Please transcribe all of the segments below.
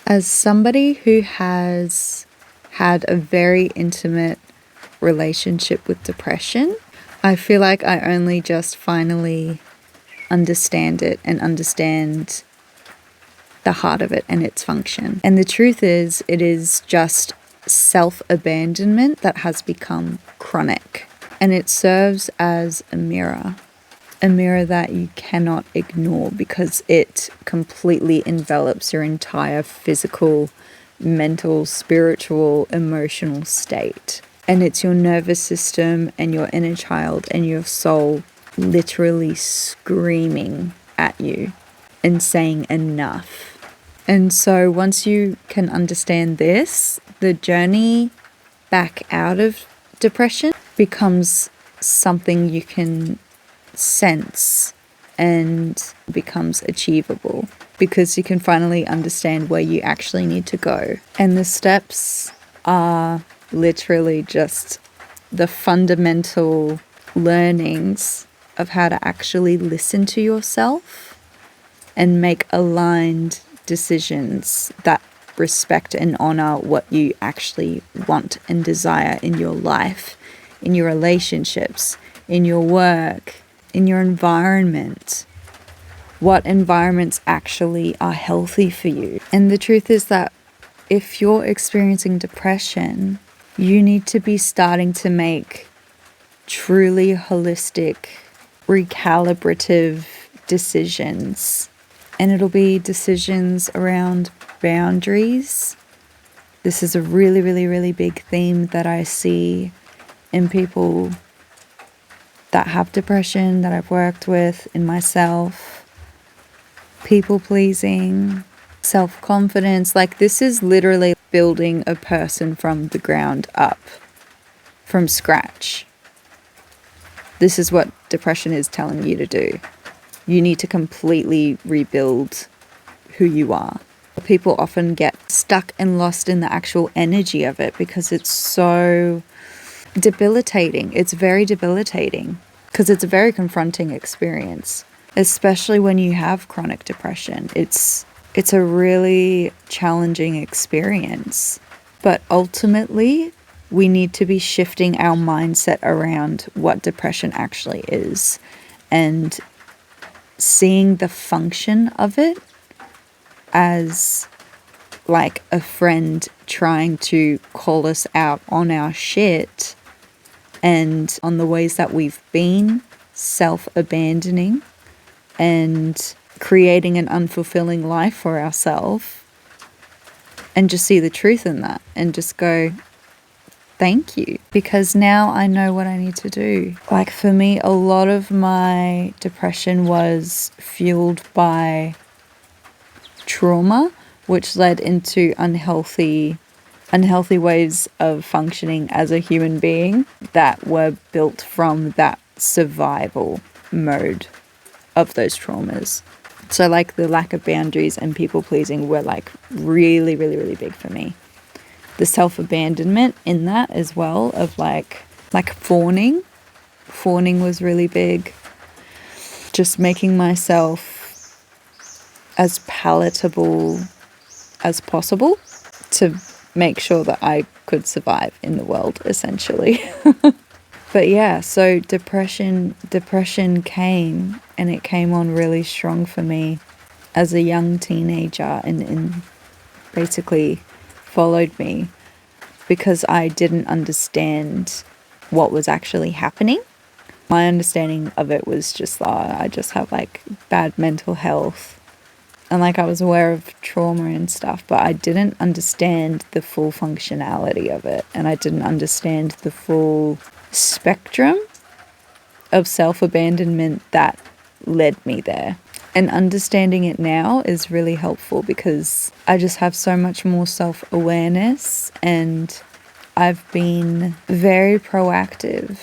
As somebody who has had a very intimate relationship with depression, I feel like I only just finally understand it and understand the heart of it and its function. And the truth is, it is just self-abandonment that has become chronic. And it serves as a mirror that you cannot ignore because it completely envelops your entire physical, mental, spiritual, emotional state. And it's your nervous system and your inner child and your soul literally screaming at you and saying enough. And so once you can understand this, the journey back out of depression becomes something you can sense and becomes achievable because you can finally understand where you actually need to go. And the steps are literally just the fundamental learnings of how to actually listen to yourself and make aligned decisions that respect and honor what you actually want and desire in your life, in your relationships, in your work, in your environment. What environments actually are healthy for you. And the truth is that if you're experiencing depression, you need to be starting to make truly holistic, recalibrative decisions. And it'll be decisions around boundaries. This is a really, really, really big theme that I see in people that have depression, that I've worked with, in myself. People pleasing, self-confidence. Like, this is literally building a person from the ground up, from scratch. This is what depression is telling you to do. You need to completely rebuild who you are. People often get stuck and lost in the actual energy of it because it's so debilitating. It's very debilitating because it's a very confronting experience, especially when you have chronic depression. It's a really challenging experience. But ultimately, we need to be shifting our mindset around what depression actually is and seeing the function of it as like a friend trying to call us out on our shit and on the ways that we've been self-abandoning and creating an unfulfilling life for ourselves, and just see the truth in that and just go, thank you, because now I know what I need to do. Like, for me, a lot of my depression was fueled by trauma, which led into unhealthy ways of functioning as a human being that were built from that survival mode of those traumas. So like the lack of boundaries and people pleasing were like really, really, really big for me. The self-abandonment in that as well, of like fawning. Fawning was really big. Just making myself as palatable as possible to make sure that I could survive in the world, essentially. But yeah, so depression came, and it came on really strong for me as a young teenager and basically followed me because I didn't understand what was actually happening. My understanding of it was just, I just have like bad mental health. And like I was aware of trauma and stuff, but I didn't understand the full functionality of it. And I didn't understand the full spectrum of self-abandonment that led me there. And understanding it now is really helpful because I just have so much more self-awareness, and I've been very proactive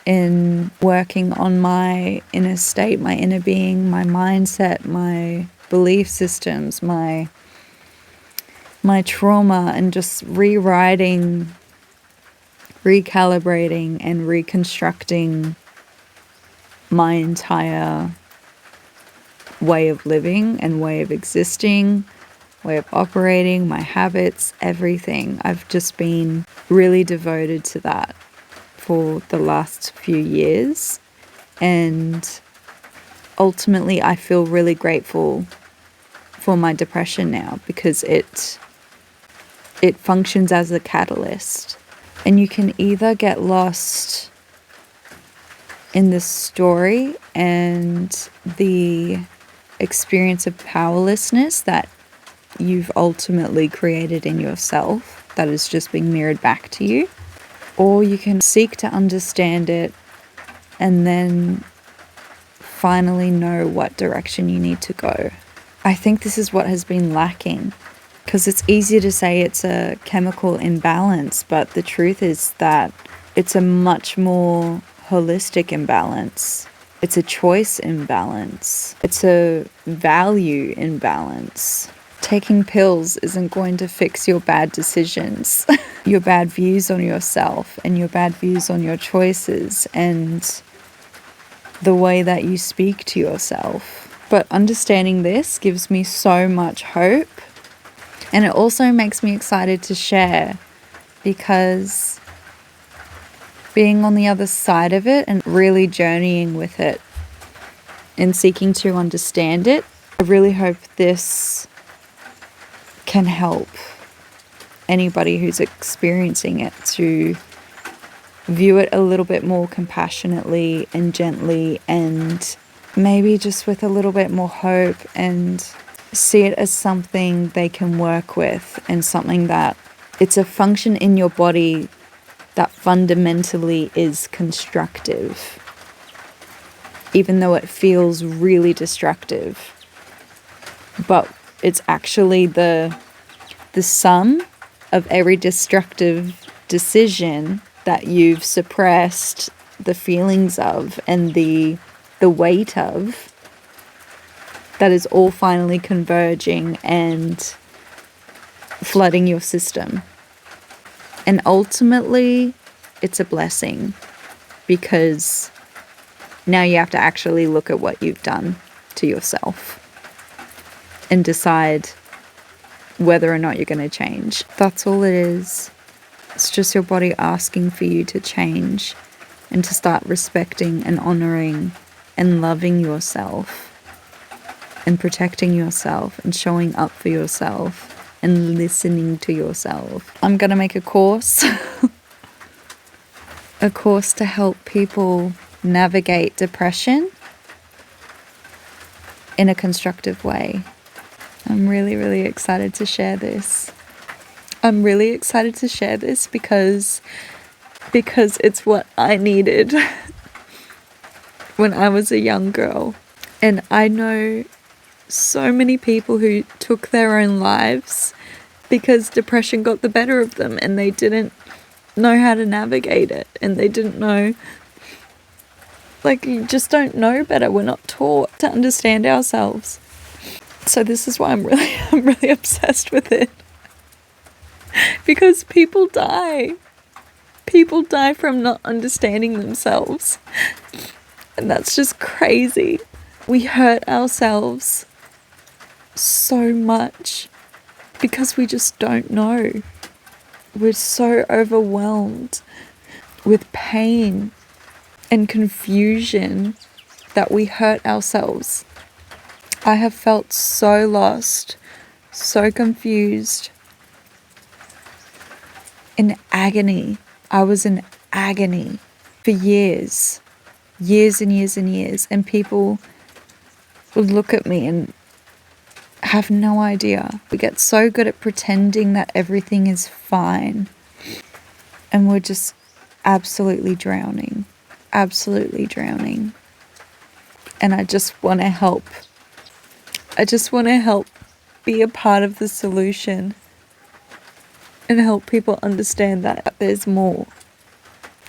in working on my inner state, my inner being, my mindset, my belief systems, my trauma, and just rewriting, recalibrating, and reconstructing my entire way of living and way of existing way of operating, my habits, everything. I've just been really devoted to that for the last few years. And ultimately, I feel really grateful for my depression now because it functions as a catalyst. And you can either get lost in the story and the experience of powerlessness that you've ultimately created in yourself that is just being mirrored back to you, or you can seek to understand it and then finally know what direction you need to go. I think this is what has been lacking, because it's easy to say it's a chemical imbalance, but the truth is that it's a much more holistic imbalance. It's a choice imbalance. It's a value imbalance. Taking pills isn't going to fix your bad decisions, your bad views on yourself and your bad views on your choices and the way that you speak to yourself. But understanding this gives me so much hope, and it also makes me excited to share, because being on the other side of it and really journeying with it and seeking to understand it, I really hope this can help anybody who's experiencing it to view it a little bit more compassionately and gently, and maybe just with a little bit more hope, and see it as something they can work with, and something that it's a function in your body that fundamentally is constructive, even though it feels really destructive. But it's actually the sum of every destructive decision that you've suppressed the feelings of and the weight of, that is all finally converging and flooding your system. And ultimately, it's a blessing, because now you have to actually look at what you've done to yourself and decide whether or not you're going to change. That's all it is. It's just your body asking for you to change and to start respecting and honoring and loving yourself and protecting yourself and showing up for yourself and listening to yourself. I'm going to make a course, a course to help people navigate depression in a constructive way. I'm really, really excited to share this. I'm really excited to share this because it's what I needed when I was a young girl. And I know so many people who took their own lives because depression got the better of them and they didn't know how to navigate it, and they didn't know, like, you just don't know better. We're not taught to understand ourselves. So this is why I'm really obsessed with it. Because people die. People die from not understanding themselves. And that's just crazy. We hurt ourselves so much because we just don't know. We're so overwhelmed with pain and confusion that we hurt ourselves. I have felt so lost, so confused, in agony. I was in agony for years and years and years, and people would look at me and have no idea. We get so good at pretending that everything is fine, and we're just absolutely drowning. And I just want to help. I just want to help be a part of the solution and help people understand that there's more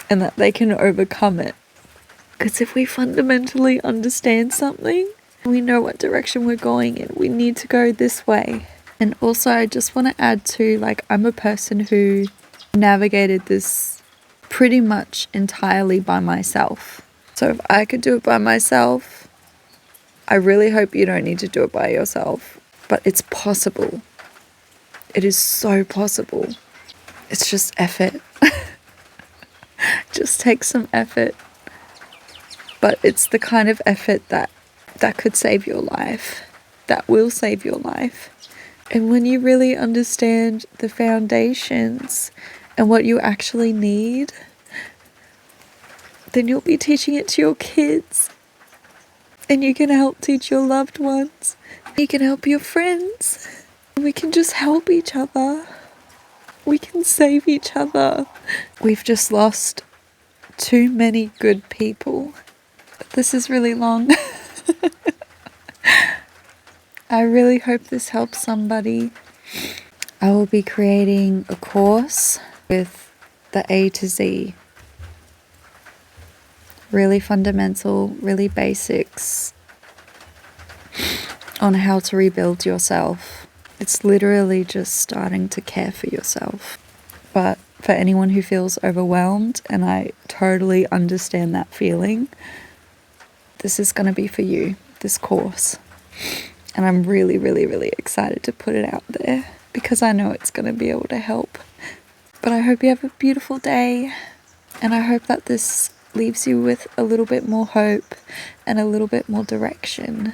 and that they can overcome it. Because if we fundamentally understand something, we know what direction we're going in. We need to go this way. And also, I just want to add to, like, I'm a person who navigated this pretty much entirely by myself. So if I could do it by myself, I really hope you don't need to do it by yourself. But it's possible. It is so possible. It's just effort. Just takes some effort. But it's the kind of effort that could save your life. That will save your life. And when you really understand the foundations and what you actually need, then you'll be teaching it to your kids. And you can help teach your loved ones. You can help your friends. We can just help each other. We can save each other. We've just lost too many good people. This is really long. I really hope this helps somebody. I will be creating a course with the A to Z. Really fundamental, really basics on how to rebuild yourself. It's literally just starting to care for yourself. But for anyone who feels overwhelmed, and I totally understand that feeling, this is going to be for you, this course. And I'm really, really, really excited to put it out there because I know it's going to be able to help. But I hope you have a beautiful day, and I hope that this leaves you with a little bit more hope and a little bit more direction.